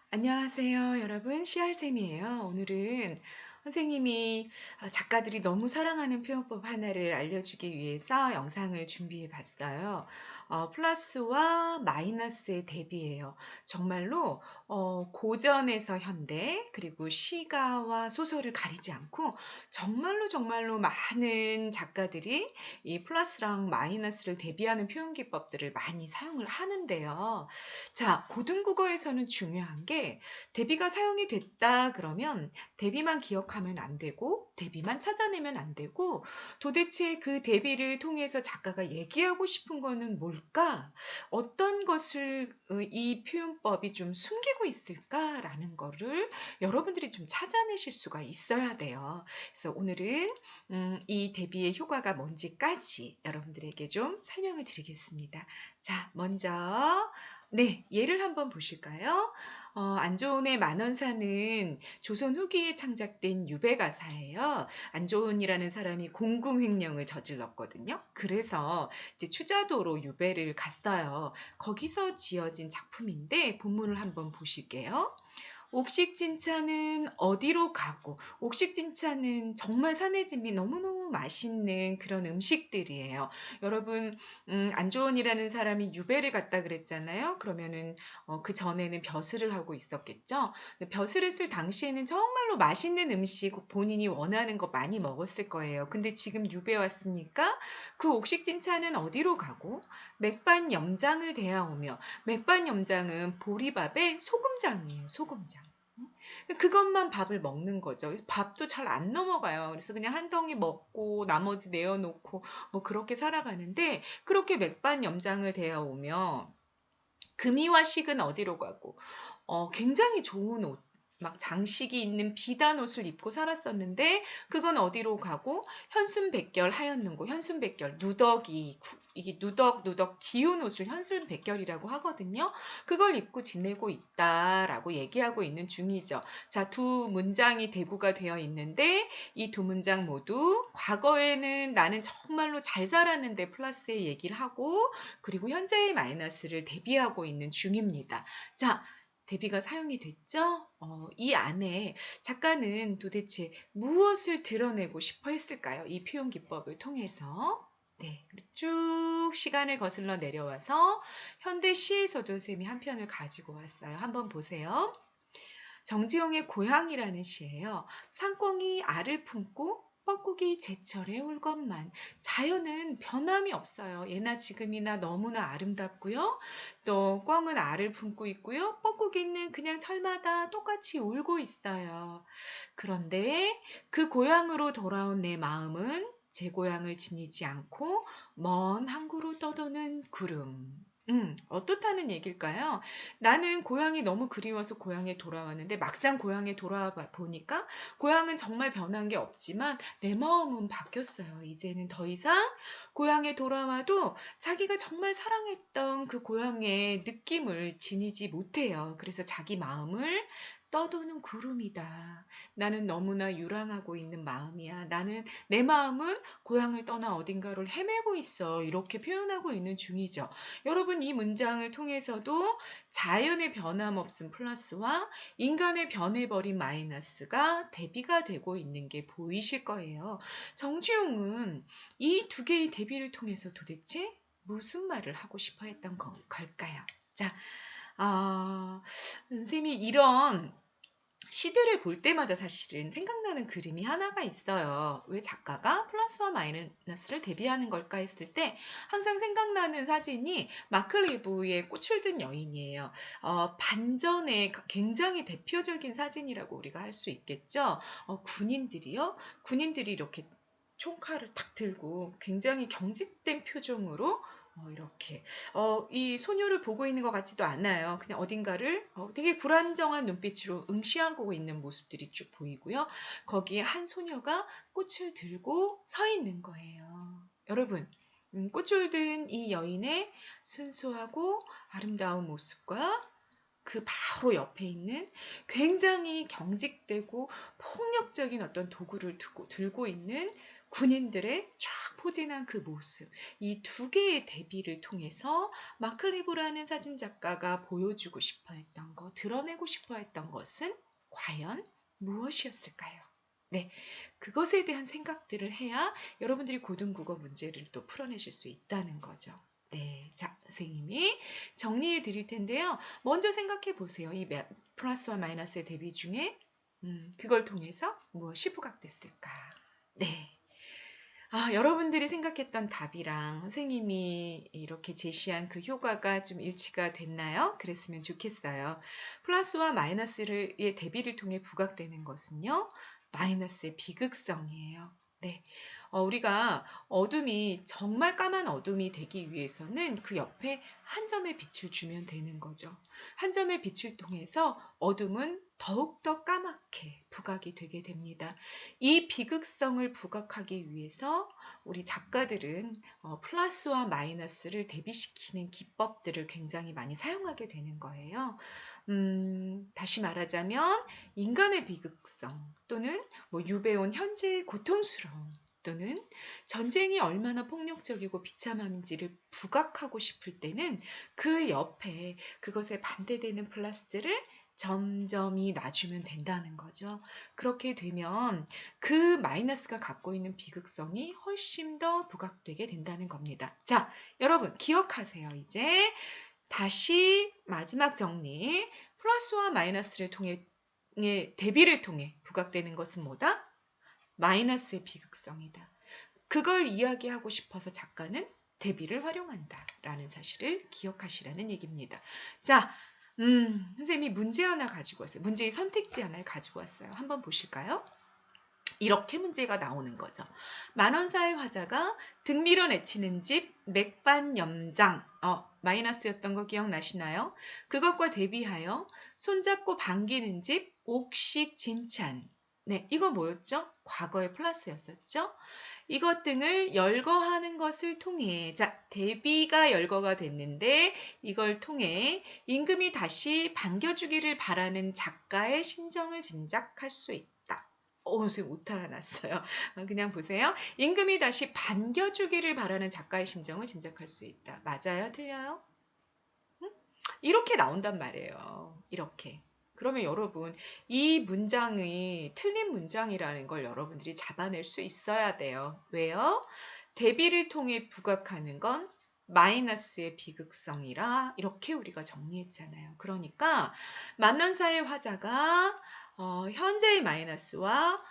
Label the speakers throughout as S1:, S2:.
S1: 안녕하세요, 여러분. 씨알쌤이에요. 오늘은 선생님이 작가들이 너무 사랑하는 표현법 하나를 알려주기 위해서 영상을 준비해 봤어요. 플러스와 마이너스의 대비예요. 정말로 고전에서 현대, 그리고 시가와 소설을 가리지 않고 정말로 많은 작가들이 이 플러스랑 마이너스를 대비하는 표현 기법들을 많이 사용을 하는데요. 자, 고등국어에서는 중요한 게 대비가 사용이 됐다 그러면 대비만 기억하면 안 되고 대비만 찾아내면 안 되고 도대체 그 대비를 통해서 작가가 얘기하고 싶은 거는 뭘까? 어떤 것을 이 표현법이 좀 숨기고 있을까라는 거를 여러분들이 좀 찾아내실 수가 있어야 돼요. 그래서 오늘은 이 대비의 효과가 뭔지까지 여러분들에게 좀 설명을 드리겠습니다. 자, 먼저 네, 예를 한번 보실까요? 안좋은의 만원사는 조선 후기에 창작된 유배 가사예요. 안좋은이라는 사람이 공금횡령을 저질렀거든요. 그래서 이제 추자도로 유배를 갔어요. 거기서 지어진 작품인데 본문을 한번 보실게요. 옥식진차는 어디로 가고, 옥식진차는 정말 산해짐이 너무너무 맛있는 그런 음식들이에요. 여러분, 안조원이라는 사람이 유배를 갔다 그랬잖아요. 그러면은 그 전에는 벼슬을 하고 있었겠죠. 벼슬을 쓸 당시에는 정말로 맛있는 음식 본인이 원하는 거 많이 먹었을 거예요. 근데 지금 유배 왔으니까 그 옥식진차는 어디로 가고 맥반염장을 대하오며, 맥반염장은 보리밥의 소금장이에요. 소금장. 그것만 밥을 먹는 거죠. 밥도 잘 안 넘어가요. 그래서 그냥 한 덩이 먹고 나머지 내어놓고 뭐 그렇게 살아가는데, 그렇게 맥반염장을 대하오며 금이와 식은 어디로 가고 굉장히 좋은 옷, 막 장식이 있는 비단 옷을 입고 살았었는데 그건 어디로 가고 현순백결 하였는고, 현순백결 누더기, 이게 누덕 기운 옷을 현순백결이라고 하거든요. 그걸 입고 지내고 있다라고 얘기하고 있는 중이죠. 자, 두 문장이 대구가 되어 있는데 이 두 문장 모두 과거에는 나는 정말로 잘 살았는데 플러스의 얘기를 하고, 그리고 현재의 마이너스를 대비하고 있는 중입니다. 자, 대비가 사용이 됐죠? 이 안에 작가는 도대체 무엇을 드러내고 싶어 했을까요? 이 표현 기법을 통해서. 네, 쭉 시간을 거슬러 내려와서 현대 시에서도 쌤이 한 편을 가지고 왔어요. 한번 보세요. 정지용의 고향이라는 시예요. 상꽁이 알을 품고 뻐꾸기 제철에 올 것만. 자연은 변함이 없어요. 예나 지금이나 너무나 아름답고요. 또 꿩은 알을 품고 있고요. 뻐꾸기는 그냥 철마다 똑같이 울고 있어요. 그런데 그 고향으로 돌아온 내 마음은 제 고향을 지니지 않고 먼 항구로 떠도는 구름. 어떻다는 얘기일까요? 나는 고향이 너무 그리워서 고향에 돌아왔는데 막상 고향에 돌아와 보니까 고향은 정말 변한 게 없지만 내 마음은 바뀌었어요. 이제는 더 이상 고향에 돌아와도 자기가 정말 사랑했던 그 고향의 느낌을 지니지 못해요. 그래서 자기 마음을 떠도는 구름이다. 나는 너무나 유랑하고 있는 마음이야. 나는 내 마음은 고향을 떠나 어딘가를 헤매고 있어. 이렇게 표현하고 있는 중이죠. 여러분, 이 문장을 통해서도 자연의 변함없음 플러스와 인간의 변해버린 마이너스가 대비가 되고 있는 게 보이실 거예요. 정주용은 이 두 개의 대비를 통해서 도대체 무슨 말을 하고 싶어 했던 걸까요? 자, 선생님이 이런 시들을 볼 때마다 사실은 생각나는 그림이 하나가 있어요. 왜 작가가 플러스와 마이너스를 대비하는 걸까 했을 때 항상 생각나는 사진이 마클리브의 꽃을 든 여인이에요. 반전의 굉장히 대표적인 사진이라고 우리가 할 수 있겠죠. 군인들이 이렇게 총칼을 탁 들고 굉장히 경직된 표정으로 이렇게 이 소녀를 보고 있는 것 같지도 않아요. 그냥 어딘가를 되게 불안정한 눈빛으로 응시하고 있는 모습들이 쭉 보이고요. 거기에 한 소녀가 꽃을 들고 서 있는 거예요. 여러분, 꽃을 든 이 여인의 순수하고 아름다운 모습과 그 바로 옆에 있는 굉장히 경직되고 폭력적인 어떤 도구를 들고 있는 군인들의 쫙 포진한 그 모습, 이 두 개의 대비를 통해서 마클리브라는 사진작가가 보여주고 싶어 했던 것, 드러내고 싶어 했던 것은 과연 무엇이었을까요? 네, 그것에 대한 생각들을 해야 여러분들이 고등국어 문제를 또 풀어내실 수 있다는 거죠. 네, 자, 선생님이 정리해 드릴 텐데요. 먼저 생각해 보세요. 이 플러스와 마이너스의 대비 중에 그걸 통해서 무엇이 부각됐을까? 네. 여러분들이 생각했던 답이랑 선생님이 이렇게 제시한 그 효과가 좀 일치가 됐나요? 그랬으면 좋겠어요. 플러스와 마이너스의 대비를 통해 부각되는 것은요, 마이너스의 비극성이에요. 네. 우리가 어둠이 정말 까만 어둠이 되기 위해서는 그 옆에 한 점의 빛을 주면 되는 거죠. 한 점의 빛을 통해서 어둠은 더욱더 까맣게 부각이 되게 됩니다. 이 비극성을 부각하기 위해서 우리 작가들은 플러스와 마이너스를 대비시키는 기법들을 굉장히 많이 사용하게 되는 거예요. 다시 말하자면 인간의 비극성 또는 유배온 현재의 고통스러움 또는 전쟁이 얼마나 폭력적이고 비참한지를 부각하고 싶을 때는 그 옆에 그것에 반대되는 플러스들을 점점이 놔주면 된다는 거죠. 그렇게 되면 그 마이너스가 갖고 있는 비극성이 훨씬 더 부각되게 된다는 겁니다. 자, 여러분 기억하세요. 이제 다시 마지막 정리. 플러스와 마이너스를 통해 대비를 통해 부각되는 것은 뭐다? 마이너스의 비극성이다. 그걸 이야기하고 싶어서 작가는 대비를 활용한다라는 사실을 기억하시라는 얘기입니다. 자, 선생님이 문제 하나 가지고 왔어요. 문제의 선택지 하나를 가지고 왔어요. 한번 보실까요? 이렇게 문제가 나오는 거죠. 만원사의 화자가 등 밀어내치는 집 맥반염장 마이너스였던 거 기억나시나요? 그것과 대비하여 손잡고 반기는 집 옥식진찬. 네, 이거 뭐였죠? 과거의 플러스였었죠? 이것 등을 열거하는 것을 통해 대비가 열거가 됐는데 이걸 통해 임금이 다시 반겨주기를 바라는 작가의 심정을 짐작할 수 있다. 선생님 오타 났어요. 그냥 보세요. 임금이 다시 반겨주기를 바라는 작가의 심정을 짐작할 수 있다. 맞아요? 틀려요? 이렇게 나온단 말이에요. 이렇게. 그러면 여러분 이 문장이 틀린 문장이라는 걸 여러분들이 잡아낼 수 있어야 돼요. 왜요? 대비를 통해 부각하는 건 마이너스의 비극성이라 이렇게 우리가 정리했잖아요. 그러니까 만난사의 화자가 현재의 마이너스와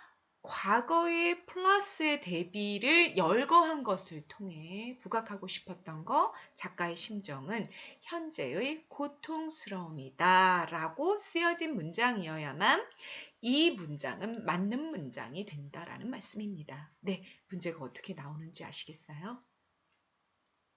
S1: 과거의 플러스의 대비를 열거한 것을 통해 부각하고 싶었던 거 작가의 심정은 현재의 고통스러움이다 라고 쓰여진 문장이어야만 이 문장은 맞는 문장이 된다라는 말씀입니다. 네, 문제가 어떻게 나오는지 아시겠어요?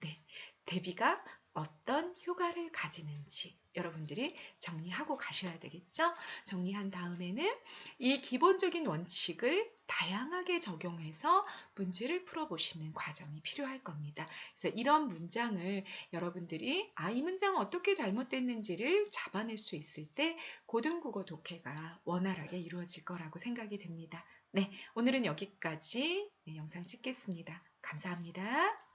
S1: 네, 대비가 어떤 효과를 가지는지 여러분들이 정리하고 가셔야 되겠죠? 정리한 다음에는 이 기본적인 원칙을 다양하게 적용해서 문제를 풀어보시는 과정이 필요할 겁니다. 그래서 이런 문장을 여러분들이 이 문장은 어떻게 잘못됐는지를 잡아낼 수 있을 때 고등국어 독해가 원활하게 이루어질 거라고 생각이 됩니다. 네, 오늘은 여기까지 영상 찍겠습니다. 감사합니다.